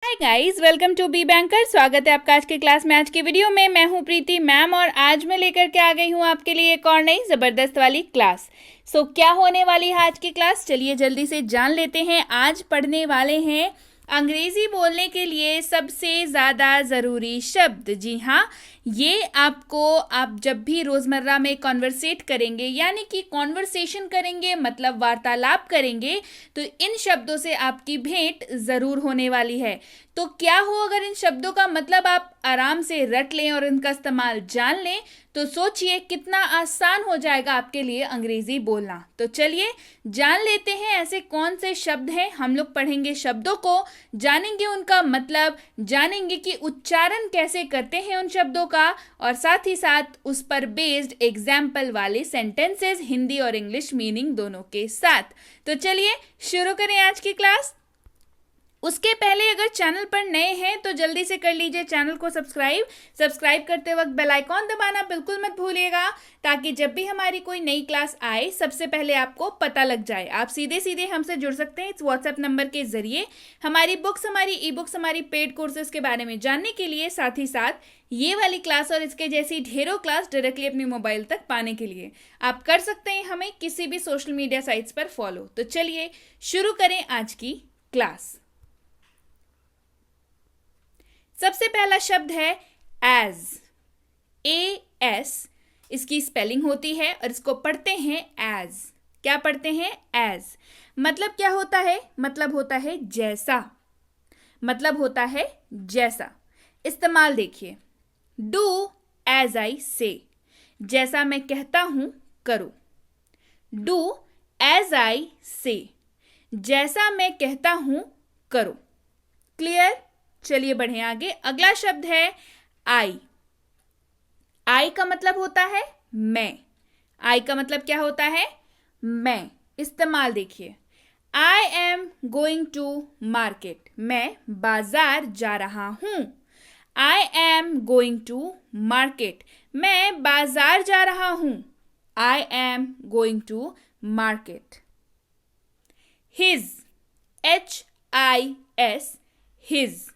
Hi guys, welcome to Be Banker. स्वागत है आपका आज के क्लास में। आज की वीडियो में मैं हूं प्रीति मैम और आज मैं लेकर के आ गई हूं आपके लिए एक और नई ज़बरदस्त वाली क्लास। क्या होने वाली है आज की क्लास, चलिए जल्दी से जान लेते हैं। आज पढ़ने वाले हैं अंग्रेजी बोलने के लिए सबसे ज़्यादा ज़रूरी शब्द। जी हाँ, ये आपको आप जब भी रोज़मर्रा में कॉन्वर्सेट करेंगे यानी कि कॉन्वर्सेशन करेंगे मतलब वार्तालाप करेंगे तो इन शब्दों से आपकी भेंट ज़रूर होने वाली है। तो क्या हो अगर इन शब्दों का मतलब आप आराम से रट लें और इनका इस्तेमाल जान लें, तो सोचिए कितना आसान हो जाएगा आपके लिए अंग्रेजी बोलना। तो चलिए जान लेते हैं ऐसे कौन से शब्द हैं। हम लोग पढ़ेंगे शब्दों को, जानेंगे उनका मतलब, जानेंगे कि उच्चारण कैसे करते हैं उन शब्दों का, और साथ ही साथ उस पर बेस्ड एग्जाम्पल वाले सेंटेंसेस हिंदी और इंग्लिश मीनिंग दोनों के साथ। तो चलिए शुरू करें आज की क्लास। उसके पहले अगर चैनल पर नए हैं तो जल्दी से कर लीजिए चैनल को सब्सक्राइब करते वक्त बेल आइकॉन दबाना बिल्कुल मत भूलिएगा, ताकि जब भी हमारी कोई नई क्लास आए सबसे पहले आपको पता लग जाए। आप सीधे सीधे हमसे जुड़ सकते हैं इस व्हाट्सएप नंबर के जरिए, हमारी बुक्स, हमारी ई बुक्स, हमारी पेड कोर्सेज के बारे में जानने के लिए, साथ ही साथ ये वाली क्लास और इसके जैसी ढेरों क्लास डायरेक्टली अपनी मोबाइल तक पाने के लिए आप कर सकते हैं हमें किसी भी सोशल मीडिया साइट्स पर फॉलो। तो चलिए शुरू करें आज की क्लास। सबसे पहला शब्द है एज। AS इसकी स्पेलिंग होती है और इसको पढ़ते हैं एज। क्या पढ़ते हैं? एज। मतलब क्या होता है? मतलब होता है जैसा। मतलब होता है जैसा। इस्तेमाल देखिए, डू एज आई से, जैसा मैं कहता हूं करो। डू एज आई से, जैसा मैं कहता हूं करो। क्लियर? चलिए बढ़े आगे। अगला शब्द है आई। आई का मतलब होता है मैं। आई का मतलब क्या होता है? मैं। इस्तेमाल देखिए, I am going to market, मैं बाजार जा रहा हूं। I am going to market, मैं बाजार जा रहा हूं। I am going to market. His, HIS, his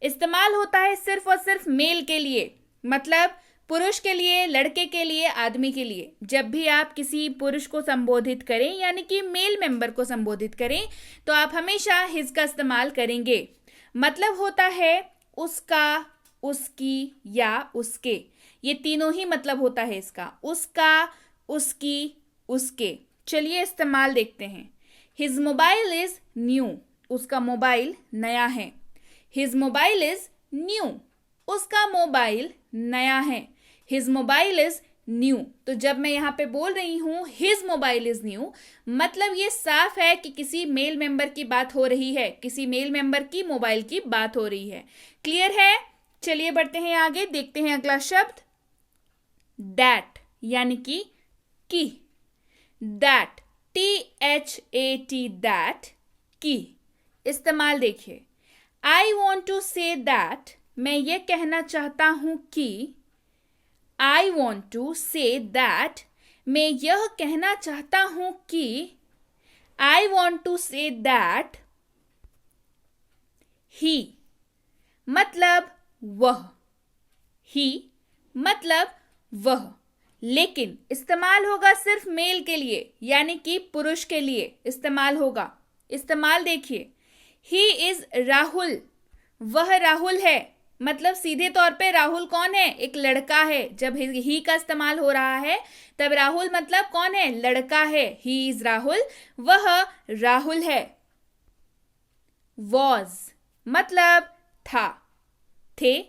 इस्तेमाल होता है सिर्फ और सिर्फ मेल के लिए, मतलब पुरुष के लिए, लड़के के लिए, आदमी के लिए। जब भी आप किसी पुरुष को संबोधित करें यानी कि मेल मेंबर को संबोधित करें तो आप हमेशा हिज का इस्तेमाल करेंगे। मतलब होता है उसका, उसकी या उसके। ये तीनों ही मतलब होता है इसका, उसका, उसकी, उसके। चलिए इस्तेमाल देखते हैं। हिज मोबाइल इज न्यू, उसका मोबाइल नया है। His mobile is new, उसका मोबाइल नया है। His mobile is new। तो जब मैं यहाँ पे बोल रही हूँ His mobile is new, मतलब ये साफ है कि किसी मेल मेंबर की बात हो रही है, किसी मेल मेंबर की मोबाइल की बात हो रही है। क्लियर है? चलिए बढ़ते हैं आगे, देखते हैं अगला शब्द दैट, यानी कि दैट, THAT, दैट, की। इस्तेमाल देखिए, I want to say that, मैं ये कहना चाहता हूं कि। I want to say that, मैं यह कहना चाहता हूं कि। I want to say that he, मतलब वह। he मतलब वह, लेकिन इस्तेमाल होगा सिर्फ मेल के लिए यानी कि पुरुष के लिए इस्तेमाल होगा। इस्तेमाल देखिए, ही इज राहुल, वह राहुल है। मतलब सीधे तौर पे राहुल कौन है? एक लड़का है। जब ही का इस्तेमाल हो रहा है तब राहुल मतलब कौन है? लड़का है। ही इज राहुल, वह राहुल है। वॉज मतलब था, थे,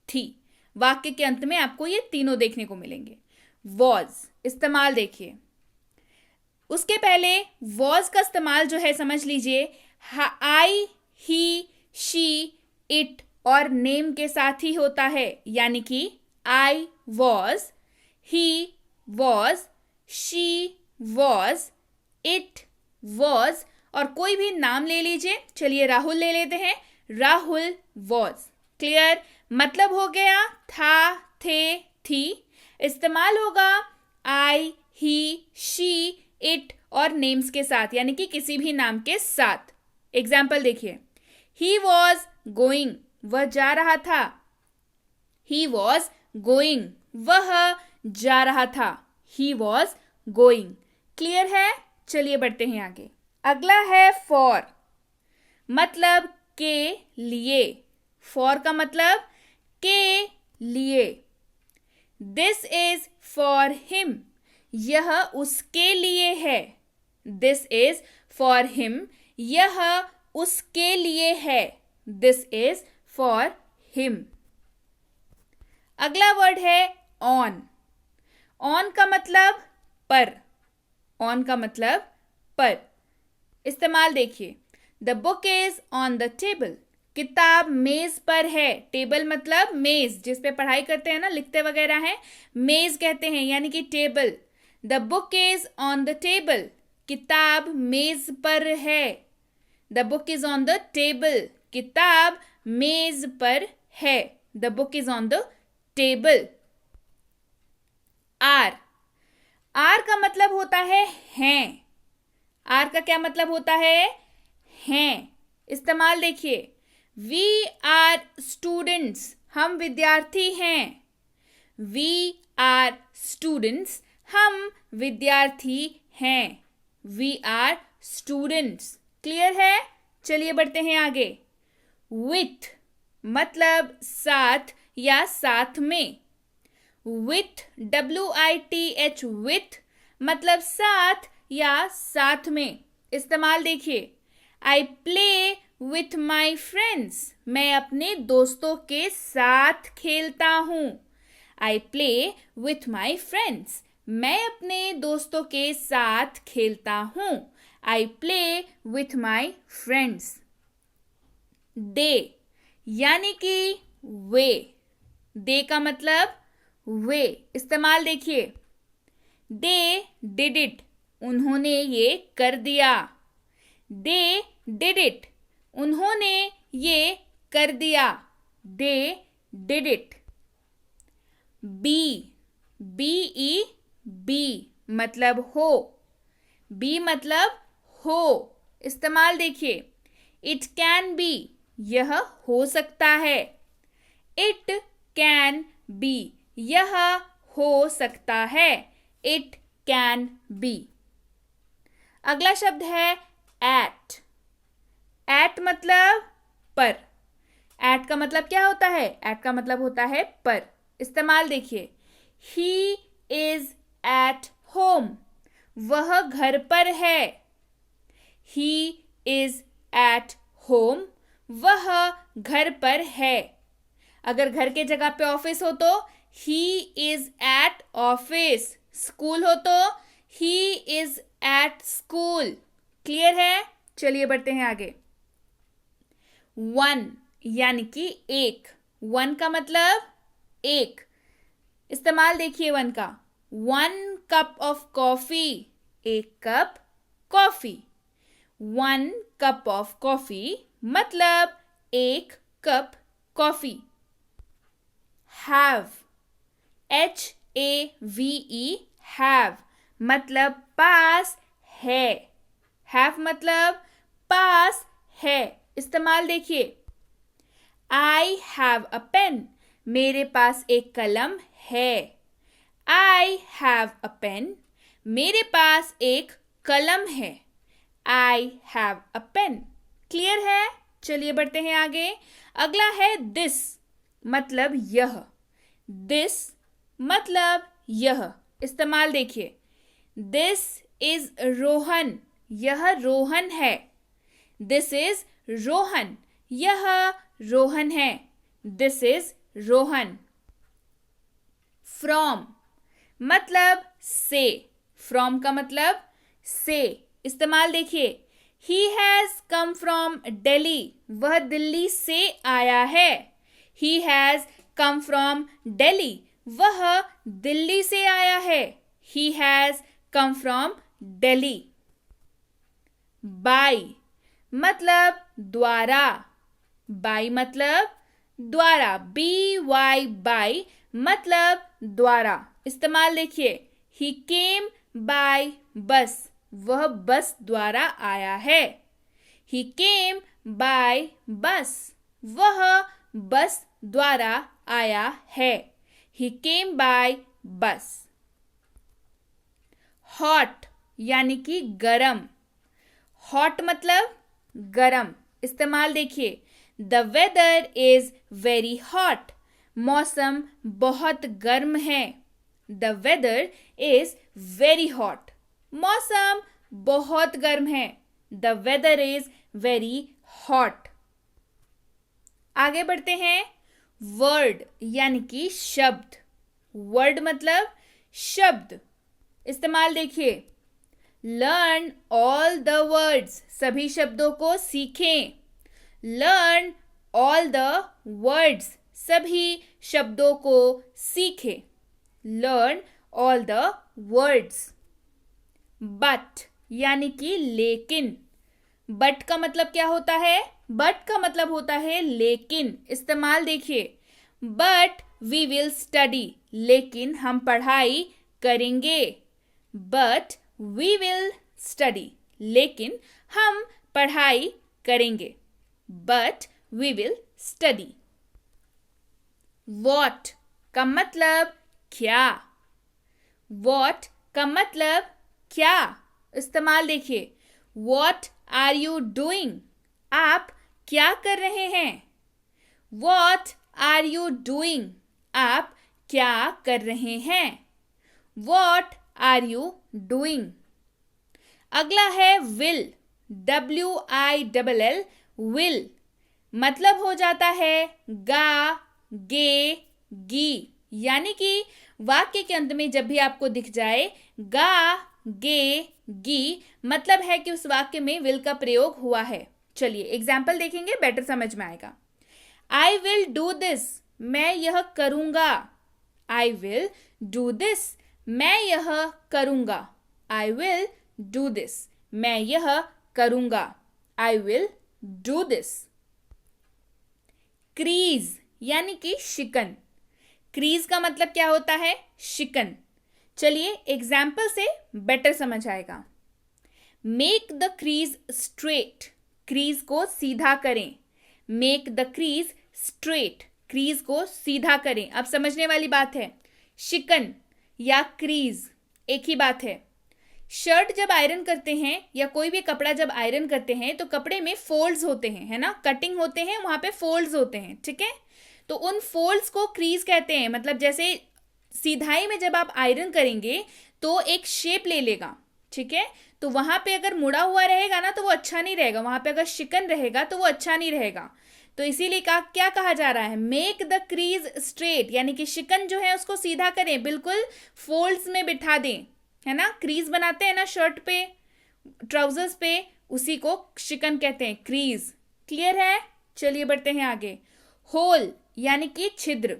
थी। वाक्य के अंत में आपको ये तीनों देखने को मिलेंगे। वॉज इस्तेमाल देखिए, उसके पहले वॉज का इस्तेमाल जो है समझ लीजिए, आई, ही, शी, इट और नेम के साथ ही होता है। यानी कि I was, he was, she was, it was, और कोई भी नाम ले लीजिए। चलिए राहुल ले लेते हैं, राहुल वॉज। क्लियर? मतलब हो गया था, थे, थी। इस्तेमाल होगा आई, ही, शी, इट और नेम्स के साथ यानी कि किसी भी नाम के साथ। एग्जाम्पल देखिए, ही वॉज गोइंग, वह जा रहा था। ही वॉज गोइंग, वह जा रहा था। He was going. क्लियर है? चलिए बढ़ते हैं आगे। अगला है फॉर, मतलब के लिए। फॉर का मतलब के लिए। दिस इज फॉर हिम, यह उसके लिए है। दिस इज फॉर हिम, यह उसके लिए है। This is for him. अगला वर्ड है ऑन। ऑन का मतलब पर। ऑन का मतलब पर। इस्तेमाल देखिए। The book is on the table, किताब मेज पर है। टेबल मतलब मेज, जिस पे पढ़ाई करते हैं ना, लिखते वगैरह हैं, मेज कहते हैं, यानी कि table. The book is on the table, किताब मेज पर है। The book is on the table, किताब मेज पर है। The book is on the table. Are, are का मतलब होता है हैं। आर का क्या मतलब होता है? हैं। इस्तेमाल देखिए। वी आर स्टूडेंट्स, हम विद्यार्थी हैं। वी आर स्टूडेंट्स, हम विद्यार्थी हैं। We are students. क्लियर है? चलिए बढ़ते हैं आगे। विथ, मतलब साथ या साथ में। विथ, WITH, विथ मतलब साथ या साथ में। इस्तेमाल देखिए। I play with my friends, मैं अपने दोस्तों के साथ खेलता हूँ। I play with my friends, मैं अपने दोस्तों के साथ खेलता हूँ। I play with my friends. They, यानी कि वे। दे का मतलब वे। इस्तेमाल देखिए। दे डिड इट, उन्होंने ये कर दिया। दे डिड इट, उन्होंने ये कर दिया। They did it. Be, BE मतलब हो। बी मतलब हो। इस्तेमाल देखिए। इट कैन बी, यह हो सकता है। इट कैन बी, यह हो सकता है। It can be. अगला शब्द है एट। एट मतलब पर। एट का मतलब क्या होता है? एट का मतलब होता है पर। इस्तेमाल देखिए। ही इज एट होम, वह घर पर है। ही इज एट होम, वह घर पर है। अगर घर के जगह पे ऑफिस हो तो he is at office. School हो तो he is at school. Clear है? चलिए बढ़ते हैं आगे। वन, यानी कि एक। वन का मतलब एक। इस्तेमाल देखिए वन का। 1 कप ऑफ कॉफी, एक cup coffee. 1 cup of coffee मतलब एक cup coffee. Have, HAVE, have मतलब पास है। हैव मतलब पास है। इस्तेमाल देखिए। आई हैव अ पेन, मेरे पास एक कलम है। आई हैव अ पेन, मेरे पास एक कलम है। I have a pen. Clear है? चलिए बढ़ते हैं आगे। अगला है दिस, मतलब यह। दिस मतलब यह। इस्तेमाल देखिए। दिस इज रोहन, यह रोहन है। दिस इज रोहन, यह रोहन है। This is Rohan. फ्रॉम मतलब से। फ्रॉम का मतलब से। इस्तेमाल देखिए। He has come from Delhi, वह दिल्ली से आया है। He has come from Delhi, वह दिल्ली से आया है। He has come from Delhi. By मतलब द्वारा। बाय मतलब द्वारा। BY बाय मतलब द्वारा। इस्तेमाल देखिए। ही केम बाय बस, वह बस द्वारा आया है। ही केम बाय बस, वह बस द्वारा आया है। He came by bus. Hot यानी कि गरम। हॉट मतलब गरम। इस्तेमाल देखिए, the weather is very hot. मौसम बहुत गर्म है। The weather is very hot. मौसम बहुत गर्म है। The weather is very hot. आगे बढ़ते हैं। वर्ड यानी कि शब्द। वर्ड मतलब शब्द। इस्तेमाल देखिए, लर्न ऑल द वर्ड्स। सभी शब्दों को सीखें। Learn all the words. सभी शब्दों को सीखें। Learn all the words. But यानी कि लेकिन। बट का मतलब क्या होता है? बट का मतलब होता है लेकिन। इस्तेमाल देखिए, बट वी विल स्टडी। लेकिन हम पढ़ाई करेंगे। But we will study. लेकिन हम पढ़ाई करेंगे। But we will study. What का मतलब क्या। वॉट का मतलब क्या। इस्तेमाल देखिए, वॉट आर यू डूइंग। आप क्या कर रहे हैं। What are you doing. आप क्या कर रहे हैं। What are you doing. अगला है विल। WILL विल मतलब हो जाता है गा, गे, गी। यानी कि वाक्य के अंत में जब भी आपको दिख जाए गा, गे, गी, मतलब है कि उस वाक्य में विल का प्रयोग हुआ है। चलिए एग्जाम्पल देखेंगे, बेटर समझ में आएगा। I will do this. मैं यह करूंगा। I will do this. मैं यह करूंगा। I will do this. मैं यह करूंगा। I will do this. Crease यानी कि शिकन। क्रीज का मतलब क्या होता है? शिकन। चलिए एग्जाम्पल से बेटर समझ आएगा। Make the crease straight. Crease को सीधा करें। Make the crease straight. Crease को सीधा करें। अब समझने वाली बात है, शिकन या क्रीज एक ही बात है। शर्ट जब आयरन करते हैं या कोई भी कपड़ा जब आयरन करते हैं तो कपड़े में फोल्ड्स होते हैं, है ना, कटिंग होते हैं, वहां पे फोल्ड्स होते हैं, ठीक है। तो उन फोल्ड्स को क्रीज कहते हैं। मतलब जैसे सीधाई में जब आप आयरन करेंगे तो एक शेप ले लेगा, ठीक है। तो वहां पे अगर मुड़ा हुआ रहेगा ना तो वो अच्छा नहीं रहेगा। वहां पे अगर शिकन रहेगा तो वो अच्छा नहीं रहेगा। तो इसीलिए क्या कहा जा रहा है? मेक द क्रीज स्ट्रेट, यानी कि शिकन जो है उसको सीधा करें, बिल्कुल फोल्ड्स में बिठा दें, है ना। क्रीज बनाते हैं ना शर्ट पे, ट्राउजर्स पे, उसी को शिकन कहते हैं, क्रीज। क्लियर है? चलिए बढ़ते हैं आगे। होल यानी कि छिद्र।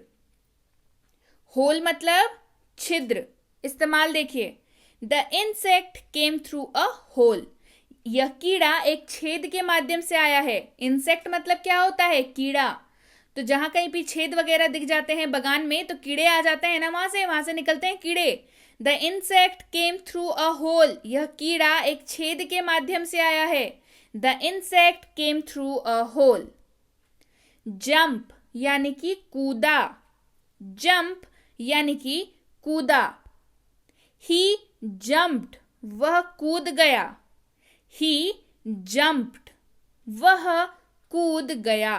होल मतलब छिद्र। इस्तेमाल देखिए, the insect came through a hole. यह कीड़ा एक छेद के माध्यम से आया है। इंसेक्ट मतलब क्या होता है? कीड़ा। तो जहां कहीं भी छेद वगैरह दिख जाते हैं बगान में तो कीड़े आ जाते हैं ना, वहां से निकलते हैं कीड़े। The insect came through a hole. यह कीड़ा एक छेद के माध्यम से आया है। The insect came through a hole. Jump यानी कि कूदा। जंप यानी कि कूदा। ही जंप्ड, वह कूद गया। ही जंप्ड, वह कूद गया।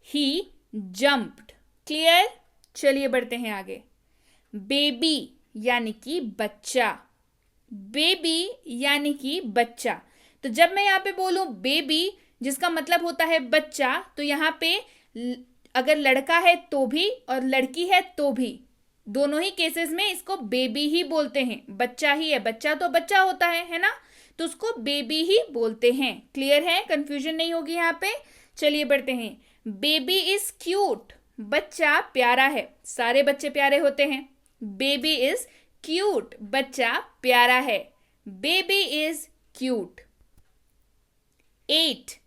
ही जंप्ड। क्लियर? चलिए बढ़ते हैं आगे। बेबी यानी कि बच्चा। बेबी यानी कि बच्चा। तो जब मैं यहाँ पे बोलूं बेबी, जिसका मतलब होता है बच्चा, तो यहाँ पे अगर लड़का है तो भी और लड़की है तो भी, दोनों ही केसेस में इसको बेबी ही बोलते हैं। बच्चा ही है, बच्चा तो बच्चा होता है ना, तो उसको बेबी ही बोलते हैं। क्लियर है? कंफ्यूजन नहीं होगी यहाँ पे। चलिए बढ़ते हैं। Baby is cute. बच्चा प्यारा है। सारे बच्चे प्यारे होते हैं। बेबी इज क्यूट, बच्चा प्यारा है। Baby is cute. 8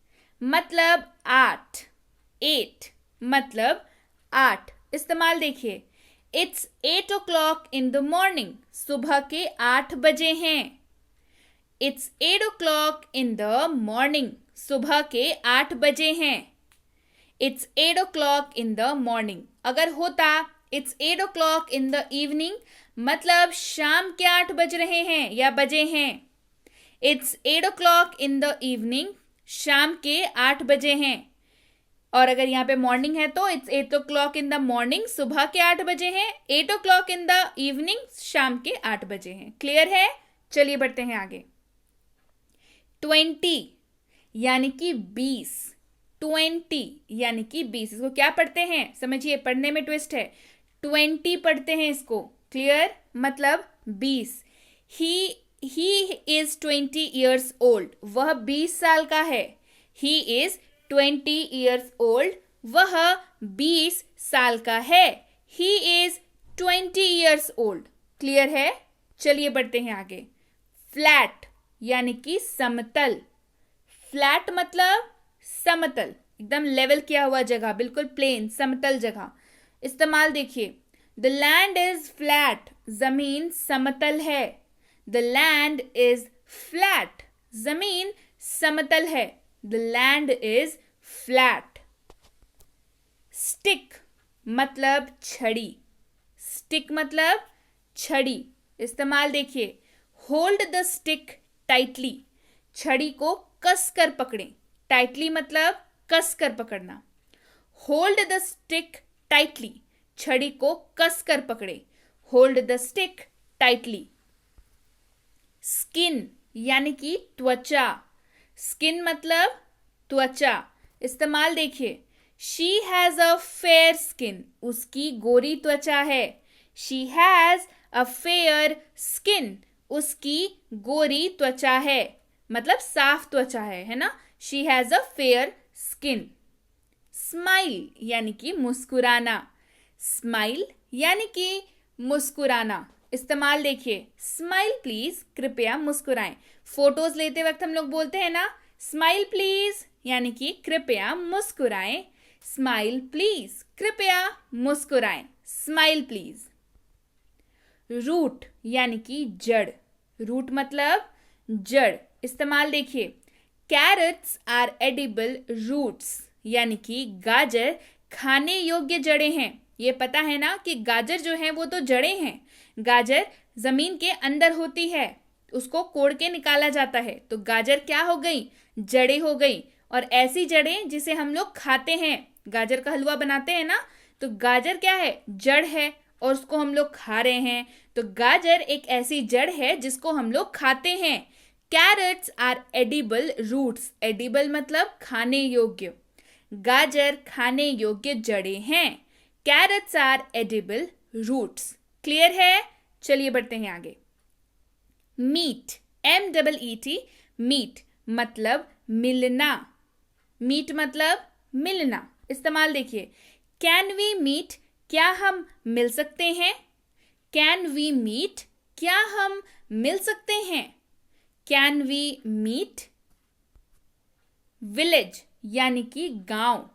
मतलब 8। 8 मतलब 8। इस्तेमाल देखिए, it's 8 o'clock in the morning. सुबह के 8 बजे हैं। It's 8 o'clock in the morning. सुबह के 8 बजे हैं। It's 8 o'clock in the morning. अगर होता it's 8 o'clock in the evening, मतलब शाम के 8 बज रहे हैं या बजे हैं। It's 8 o'clock in the evening, शाम के 8 बजे हैं। और अगर यहाँ पे मॉर्निंग है तो it's 8 o'clock in the morning, सुबह के 8 बजे हैं। 8 o'clock इन द इवनिंग, शाम के 8 बजे हैं। क्लियर है? चलिए बढ़ते हैं आगे। 20 यानी कि 20। 20 यानी कि 20, इसको क्या पढ़ते हैं? समझिए, पढ़ने में ट्विस्ट है। 20 पढ़ते हैं इसको। क्लियर? मतलब 20। ही इज 20 years old, वह 20 साल का है। ही इज 20 years old, वह 20 साल का है। He is 20 years old। Clear है? चलिए बढ़ते हैं आगे। फ्लैट यानी कि समतल। फ्लैट मतलब समतल, एकदम लेवल किया हुआ जगह, बिल्कुल प्लेन समतल जगह। इस्तेमाल देखिए, द लैंड इज फ्लैट, जमीन समतल है। द लैंड इज फ्लैट, जमीन समतल है। The land is flat. Stick मतलब छड़ी। स्टिक मतलब छड़ी। इस्तेमाल देखिए, होल्ड द स्टिक टाइटली, छड़ी को कस कर पकड़ें। टाइटली मतलब कस कर पकड़ना। होल्ड द स्टिक टाइटली, छड़ी को कस कर पकड़े। Hold the stick tightly. Skin यानी कि त्वचा। स्किन मतलब त्वचा। इस्तेमाल देखिए, she has a fair skin, उसकी गोरी त्वचा है। She has a fair skin, उसकी गोरी त्वचा है, मतलब साफ त्वचा है ना। She has a fair skin. Smile यानी कि मुस्कुराना। स्माइल यानी कि मुस्कुराना। इस्तेमाल देखिए, स्माइल प्लीज, कृपया मुस्कुराएं। फोटोज लेते वक्त हम लोग बोलते हैं ना, स्माइल प्लीज, यानी कि कृपया मुस्कुराएं। स्माइल प्लीज, कृपया मुस्कुराएं। Smile please. रूट यानी कि जड़। रूट मतलब जड़। इस्तेमाल देखिए, कैरेट्स आर एडिबल रूट्स, यानी कि गाजर खाने योग्य जड़ें हैं। ये पता है ना कि गाजर जो है वो तो जड़ें हैं। गाजर जमीन के अंदर होती है, उसको कोड़ के निकाला जाता है। तो गाजर क्या हो गई? जड़ें हो गई। और ऐसी जड़ें जिसे हम लोग खाते हैं, गाजर का हलवा बनाते हैं ना, तो गाजर क्या है? जड़ है, और उसको हम लोग खा रहे हैं। तो गाजर एक ऐसी जड़ है जिसको हम लोग खाते हैं। Carrots are edible roots. Edible मतलब खाने योग्य। गाजर खाने योग्य जड़ें हैं। Carrots are edible roots. Clear है? चलिए बढ़ते हैं आगे। मीट, MEET, मीट मतलब मिलना। मीट मतलब मिलना। इस्तेमाल देखिए, कैन वी मीट, क्या हम मिल सकते हैं? कैन वी मीट, क्या हम मिल सकते हैं? Can we meet. विलेज यानी कि गांव।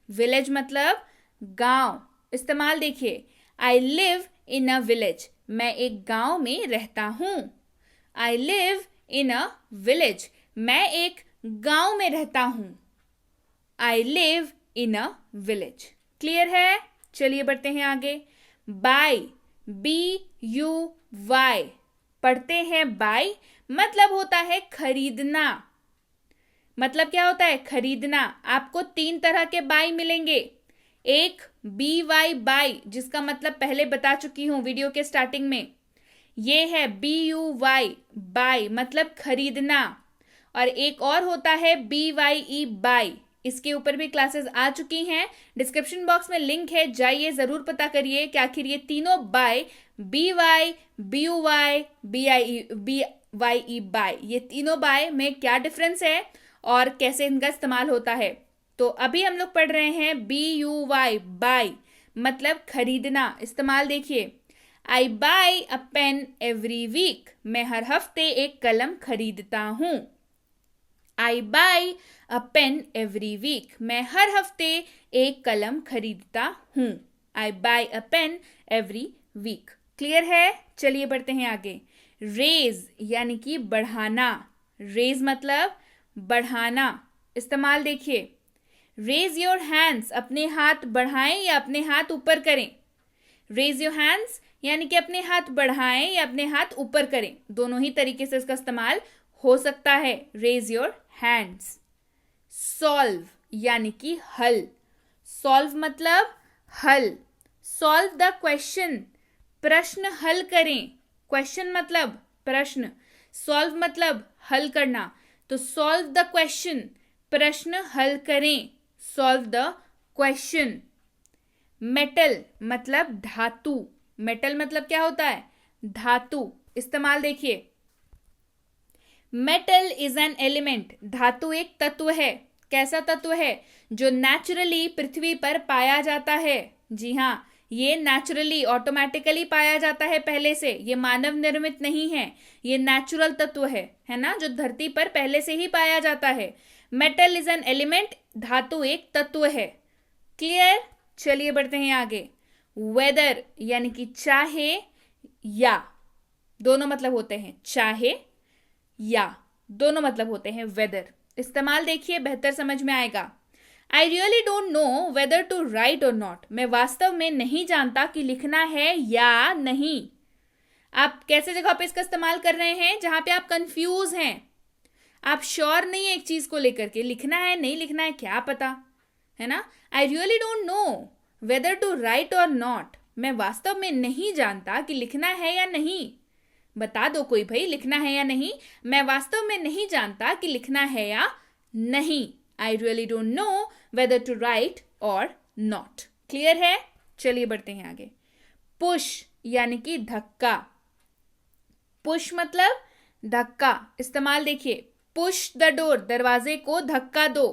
विलेज मतलब गांव। इस्तेमाल देखिए, I live in a village, मैं एक गांव में रहता हूं। I live in a village, मैं एक गांव में रहता हूं। I live in a village. Clear है? चलिए बढ़ते हैं आगे। बाय, BUY पढ़ते हैं। बाय मतलब होता है खरीदना। मतलब क्या होता है? खरीदना। आपको 3 तरह के बाय मिलेंगे। एक BY बाय, जिसका मतलब पहले बता चुकी हूं वीडियो के स्टार्टिंग में। ये है BUY बाय, मतलब खरीदना। और एक और होता है BYE बाय, इसके ऊपर भी क्लासेस आ चुकी हैं। डिस्क्रिप्शन बॉक्स में लिंक है, जाइए जरूर पता करिए कि आखिर ये तीनों by, BY, BUY, BYE by, ये तीनों बाय में क्या डिफरेंस है और कैसे इनका इस्तेमाल होता है। तो अभी हम लोग पढ़ रहे हैं BUY बाय, मतलब खरीदना। इस्तेमाल देखिए, आई बाय अ पेन एवरी वीक, मैं हर हफ्ते एक कलम खरीदता हूं। आई बाय अ पेन एवरी वीक, मैं हर हफ्ते एक कलम खरीदता हूं। आई बाय अ पेन एवरी वीक। क्लियर है? चलिए बढ़ते हैं आगे। रेज यानी कि बढ़ाना। रेज मतलब बढ़ाना। इस्तेमाल देखिए, रेज योर हैंड्स, अपने हाथ बढ़ाएं या अपने हाथ ऊपर करें। रेज योर हैंड्स यानी कि अपने हाथ बढ़ाएं या अपने हाथ ऊपर करें, दोनों ही तरीके से इसका इस्तेमाल हो सकता है। Raise your hands. सॉल्व यानी कि हल। सॉल्व मतलब हल। सॉल्व द क्वेश्चन, प्रश्न हल करें। क्वेश्चन मतलब प्रश्न, सॉल्व मतलब हल करना। तो सॉल्व द क्वेश्चन, प्रश्न हल करें। Solve the question. मेटल मतलब धातु। मेटल मतलब क्या होता है? धातु। इस्तेमाल देखिए, मेटल इज एन एलिमेंट, धातु एक तत्व है। कैसा तत्व है? जो नेचुरली पृथ्वी पर पाया जाता है। जी हाँ, ये नेचुरली ऑटोमेटिकली पाया जाता है पहले से, ये मानव निर्मित नहीं है, ये नेचुरल तत्व है ना, जो धरती पर पहले से ही पाया जाता है। मेटल इज एन एलिमेंट, धातु एक तत्व है। क्लियर? चलिए बढ़ते हैं आगे। वेदर यानी कि चाहे या, दोनों मतलब होते हैं, चाहे या दोनों मतलब होते हैं वेदर। इस्तेमाल देखिए, बेहतर समझ में आएगा। I really don't know whether to write or not, मैं वास्तव में नहीं जानता कि लिखना है या नहीं। आप कैसे जगह पे इसका इस्तेमाल कर रहे हैं? जहां पे आप कंफ्यूज हैं, आप श्योर नहीं है एक चीज को लेकर के, लिखना है नहीं लिखना है क्या पता, है ना। I really don't know whether to write or not, मैं वास्तव में नहीं जानता कि लिखना है या नहीं। बता दो कोई भाई, लिखना है या नहीं। मैं वास्तव में नहीं जानता कि लिखना है या नहीं। I really don't know whether to write or not. Clear है? चलिए बढ़ते हैं आगे। पुश यानी कि धक्का। पुश मतलब धक्का। इस्तेमाल देखिए, पुश द डोर, दरवाजे को धक्का दो।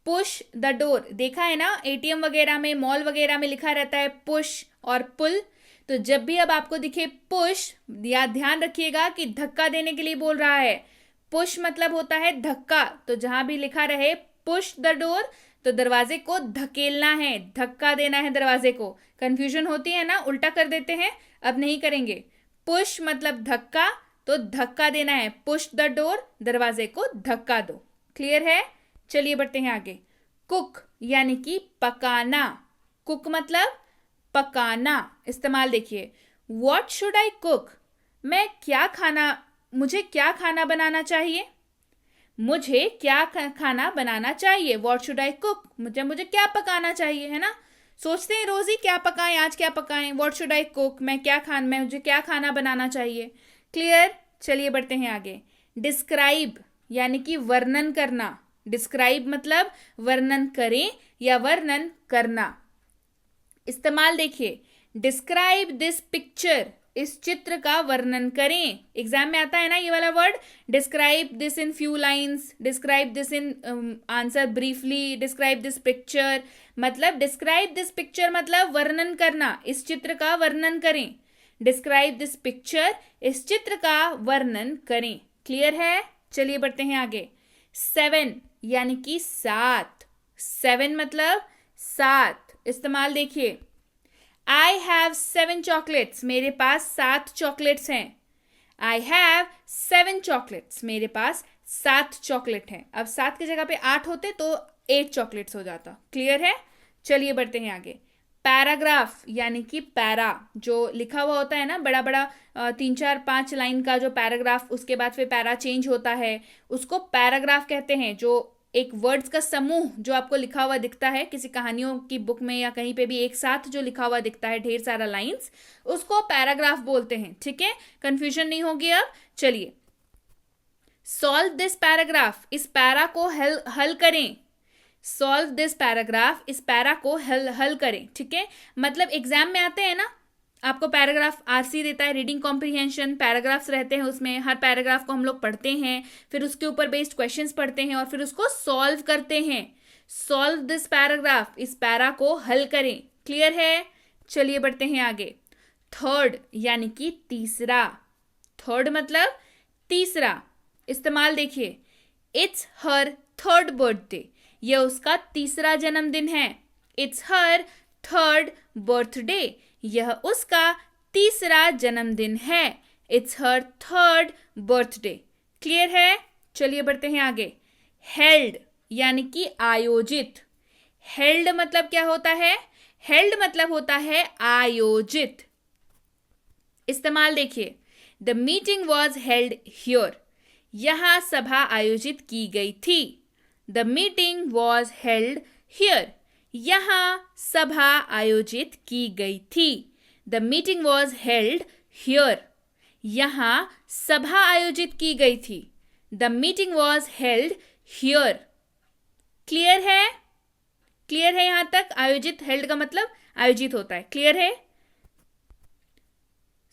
पुश द डोर, देखा है ना, एटीएम वगैरह में, मॉल वगैरह में लिखा रहता है पुश और पुल। तो जब भी अब आपको दिखे पुश, या ध्यान रखिएगा कि धक्का देने के लिए बोल रहा है। पुश मतलब होता है धक्का, तो जहां भी लिखा रहे पुश द डोर, तो दरवाजे को धकेलना है, धक्का देना है दरवाजे को। कंफ्यूजन होती है ना, उल्टा कर देते हैं, अब नहीं करेंगे। पुश मतलब धक्का, तो धक्का देना है, पुश द डोर, दरवाजे को धक्का दो। क्लियर है? चलिए बढ़ते हैं आगे। कुक यानी कि पकाना। कुक मतलब पकाना। इस्तेमाल देखिए, व्हाट शुड आई कुक, मैं क्या खाना, मुझे क्या खाना बनाना चाहिए। मुझे क्या खाना बनाना चाहिए, व्हाट शुड आई कुक, मुझे क्या पकाना चाहिए, है ना। सोचते हैं रोज ही क्या पकाएं, आज क्या पकाएं, व्हाट शुड आई कुक, मुझे क्या खाना बनाना चाहिए। क्लियर? चलिए बढ़ते हैं आगे। डिस्क्राइब यानी कि वर्णन करना। डिस्क्राइब मतलब वर्णन करें या वर्णन करना। इस्तेमाल देखिए, डिस्क्राइब दिस पिक्चर, इस चित्र का वर्णन करें। एग्जाम में आता है ना ये वाला word, describe this in few lines, describe this in answer briefly, describe this picture. मतलब डिस्क्राइब दिस पिक्चर मतलब वर्णन करना, इस चित्र का वर्णन करें। डिस्क्राइब दिस पिक्चर, इस चित्र का वर्णन करें। क्लियर है? चलिए बढ़ते हैं आगे। 7 यानी कि 7। 7 मतलब 7। इस्तेमाल देखिए, आई हैव 7 चॉकलेट्स, मेरे पास 7 चॉकलेट्स हैं। आई हैव 7 चॉकलेट्स, मेरे पास 7 चॉकलेट हैं। अब 7 की जगह पे 8 होते तो 8 चॉकलेट्स हो जाता। क्लियर है? चलिए बढ़ते हैं आगे। पैराग्राफ यानी कि पैरा, जो लिखा हुआ होता है ना, बड़ा बड़ा 3 4 5 लाइन का जो पैराग्राफ, उसके बाद फिर पैरा चेंज होता है, उसको पैराग्राफ कहते हैं। जो एक वर्ड्स का समूह जो आपको लिखा हुआ दिखता है किसी कहानियों की बुक में या कहीं पे भी एक साथ जो लिखा हुआ दिखता है, ढेर सारा लाइंस, उसको पैराग्राफ बोलते हैं। ठीक है, कंफ्यूजन नहीं होगी अब। चलिए, सॉल्व दिस पैराग्राफ, इस पैरा को हल करें। सॉल्व दिस पैराग्राफ, इस पैरा को हल करें। ठीक है, मतलब एग्जाम में आते हैं ना, आपको पैराग्राफ आरसी देता है, रीडिंग कॉम्प्रिहेंशन, पैराग्राफ्स रहते हैं उसमें, हर पैराग्राफ को हम लोग पढ़ते हैं, फिर उसके ऊपर बेस्ड क्वेश्चंस पढ़ते हैं और फिर उसको सॉल्व करते हैं। सॉल्व दिस पैराग्राफ, इस पैरा को हल करें। क्लियर है? चलिए बढ़ते हैं आगे। थर्ड यानी कि तीसरा। थर्ड मतलब तीसरा। इस्तेमाल देखिए, इट्स हर थर्ड बर्थडे, यह उसका तीसरा जन्मदिन है। इट्स हर थर्ड बर्थडे, यह उसका तीसरा जन्मदिन है। It's her third birthday. Clear है? चलिए बढ़ते हैं आगे। हेल्ड यानी कि आयोजित। हेल्ड मतलब क्या होता है? हेल्ड मतलब होता है आयोजित। इस्तेमाल देखिए, the meeting was held here, यहां सभा आयोजित की गई थी। The meeting was held here, यहां सभा आयोजित की गई थी। The meeting was held here, यहां सभा आयोजित की गई थी। The meeting was held here. Clear है? क्लियर है यहां तक? आयोजित, हेल्ड का मतलब आयोजित होता है। क्लियर है?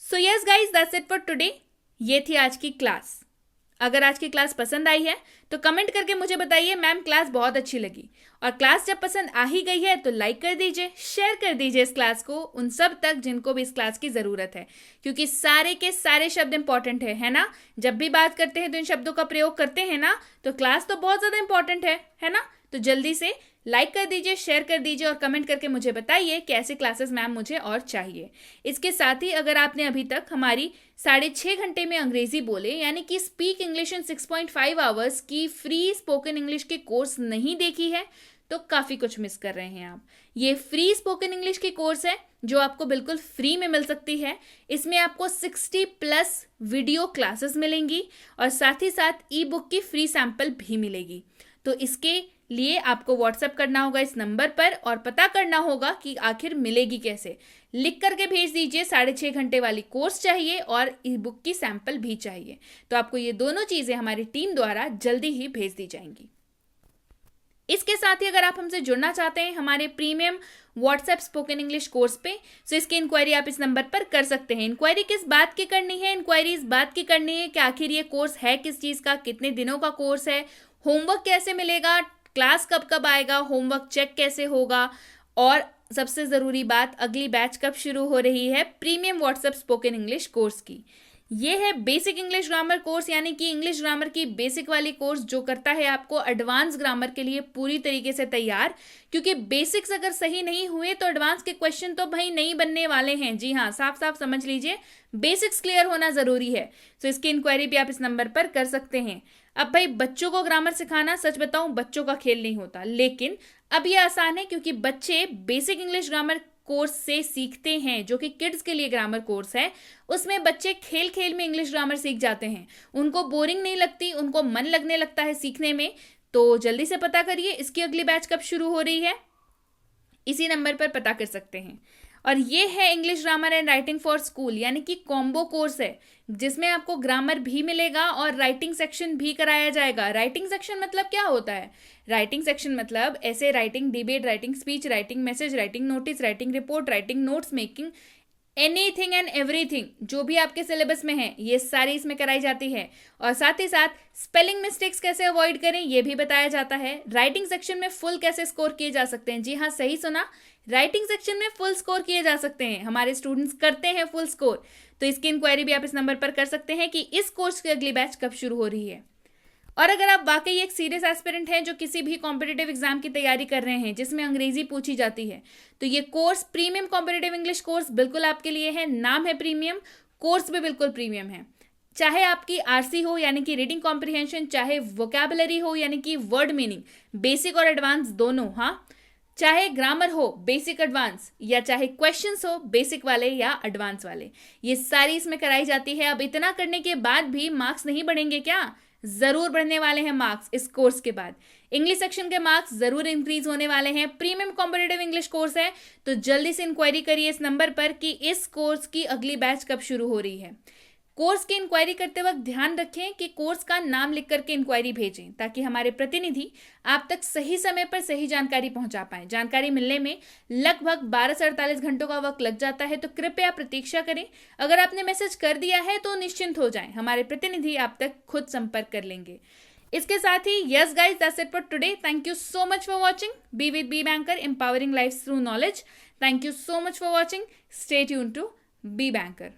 So yes guys, that's it for today. ये थी आज की क्लास। अगर आज की क्लास पसंद आई है तो कमेंट करके मुझे बताइए मैम क्लास बहुत अच्छी लगी। और क्लास जब पसंद आ ही गई है तो लाइक कर दीजिए, शेयर कर दीजिए इस क्लास को उन सब तक जिनको भी इस क्लास की ज़रूरत है, क्योंकि सारे के सारे शब्द इंपॉर्टेंट है ना। जब भी बात करते हैं तो इन शब्दों का प्रयोग करते हैं ना, तो क्लास तो बहुत ज़्यादा इंपॉर्टेंट है ना। तो जल्दी से लाइक कर दीजिए, शेयर कर दीजिए और कमेंट करके मुझे बताइए कि ऐसे क्लासेस मैम मुझे और चाहिए। इसके साथ ही अगर आपने अभी तक हमारी 6.5 घंटे में अंग्रेजी बोले यानी कि स्पीक इंग्लिश इन 6.5 आवर्स की फ्री स्पोकन इंग्लिश के कोर्स नहीं देखी है तो काफ़ी कुछ मिस कर रहे हैं आप। ये फ्री स्पोकन इंग्लिश की कोर्स है जो आपको बिल्कुल फ्री में मिल सकती है। इसमें आपको 60+ वीडियो क्लासेस मिलेंगी और साथ ही साथ ई बुक की फ्री सैंपल भी मिलेगी। तो इसके लिए आपको व्हाट्सएप करना होगा इस नंबर पर और पता करना होगा कि आखिर मिलेगी कैसे। लिख करके भेज दीजिए 6.5 घंटे वाली कोर्स चाहिए और ई बुक की सैंपल भी चाहिए। तो आपको ये दोनों चीज़ें हमारी टीम द्वारा जल्दी ही भेज दी जाएंगी। इसके साथ ही अगर आप हमसे जुड़ना चाहते हैं हमारे premium WhatsApp spoken English course पे, तो इसकी इंक्वायरी आप इस नंबर पर कर सकते हैं। इंक्वायरी किस बात की करनी है? इंक्वायरी इस बात की करनी है कि आखिर ये कोर्स है किस चीज़ का, कितने दिनों का कोर्स है, होमवर्क कैसे मिलेगा, क्लास कब कब आएगा, होमवर्क चेक कैसे होगा, और सबसे ज़रूरी बात, अगली बैच कब शुरू हो रही है premium WhatsApp spoken English course की। ये है बेसिक इंग्लिश ग्रामर कोर्स, यानी कि इंग्लिश ग्रामर की बेसिक वाली कोर्स जो करता है आपको एडवांस ग्रामर के लिए पूरी तरीके से तैयार। क्योंकि बेसिक्स अगर सही नहीं हुए तो एडवांस के क्वेश्चन तो भाई नहीं बनने वाले हैं। जी हाँ, साफ साफ समझ लीजिए, बेसिक्स क्लियर होना ज़रूरी है। तो इसकी इंक्वायरी भी आप इस नंबर पर कर सकते हैं। अब भाई बच्चों को ग्रामर सिखाना, सच बताऊं, बच्चों का खेल नहीं होता, लेकिन अब ये आसान है क्योंकि बच्चे बेसिक इंग्लिश ग्रामर कोर्स से सीखते हैं जो कि किड्स के लिए ग्रामर कोर्स है। उसमें बच्चे खेल खेल में इंग्लिश ग्रामर सीख जाते हैं, उनको बोरिंग नहीं लगती, उनको मन लगने लगता है सीखने में। तो जल्दी से पता करिए इसकी अगली बैच कब शुरू हो रही है, इसी नंबर पर पता कर सकते हैं। और ये है English grammar and writing for school, यानी कि कॉम्बो कोर्स है जिसमें आपको ग्रामर भी मिलेगा और राइटिंग सेक्शन भी कराया जाएगा। राइटिंग सेक्शन मतलब क्या होता है? राइटिंग सेक्शन मतलब ऐसे writing, debate writing, speech writing, message writing, notice writing, report writing, notes making, anything and everything जो भी आपके सिलेबस में है ये सारी इसमें कराई जाती है। और साथ ही साथ स्पेलिंग मिस्टेक्स कैसे अवॉइड करें ये भी बताया जाता है। राइटिंग सेक्शन में फुल कैसे स्कोर किए जा सकते हैं, जी हाँ सही सुना, राइटिंग सेक्शन में फुल स्कोर किए जा सकते हैं, हमारे स्टूडेंट्स करते हैं फुल स्कोर। तो इसकी इंक्वायरी भी आप इस नंबर पर कर सकते हैं कि इस कोर्स की अगली बैच कब शुरू हो रही है। और अगर आप वाकई एक सीरियस एस्पिरेंट हैं जो किसी भी कॉम्पिटिटिव एग्जाम की तैयारी कर रहे हैं जिसमें अंग्रेजी पूछी जाती है, तो ये course premium competitive English course बिल्कुल आपके लिए है। नाम है प्रीमियम, कोर्स भी बिल्कुल प्रीमियम है। चाहे आपकी आरसी हो यानी कि रीडिंग कॉम्प्रिहेंशन, चाहे वोकैबुलरी हो यानी कि वर्ड मीनिंग, बेसिक और एडवांस दोनों, हाँ, चाहे ग्रामर हो बेसिक एडवांस, या चाहे क्वेश्चंस हो बेसिक वाले या एडवांस वाले, ये सारी इसमें कराई जाती है। अब इतना करने के बाद भी मार्क्स नहीं बढ़ेंगे क्या? जरूर बढ़ने वाले हैं मार्क्स इस कोर्स के बाद। इंग्लिश सेक्शन के मार्क्स जरूर इंक्रीज होने वाले हैं। प्रीमियम कॉम्पिटिटिव इंग्लिश कोर्स है, तो जल्दी से इंक्वायरी करिए इस नंबर पर कि इस कोर्स की अगली बैच कब शुरू हो रही है। कोर्स की इंक्वायरी करते वक्त ध्यान रखें कि कोर्स का नाम लिख करके इंक्वायरी भेजें ताकि हमारे प्रतिनिधि आप तक सही समय पर सही जानकारी पहुंचा पाएं। जानकारी मिलने में लगभग 12 से 48 घंटों का वक्त लग जाता है, तो कृपया प्रतीक्षा करें। अगर आपने मैसेज कर दिया है तो निश्चिंत हो जाएं, हमारे प्रतिनिधि आप तक खुद संपर्क कर लेंगे। इसके साथ ही yes guys, that's it for today. Thank you so much for watching. Be with Be Banker, empowering life through knowledge. Thank you so much for watching. Stay tuned to Be banker.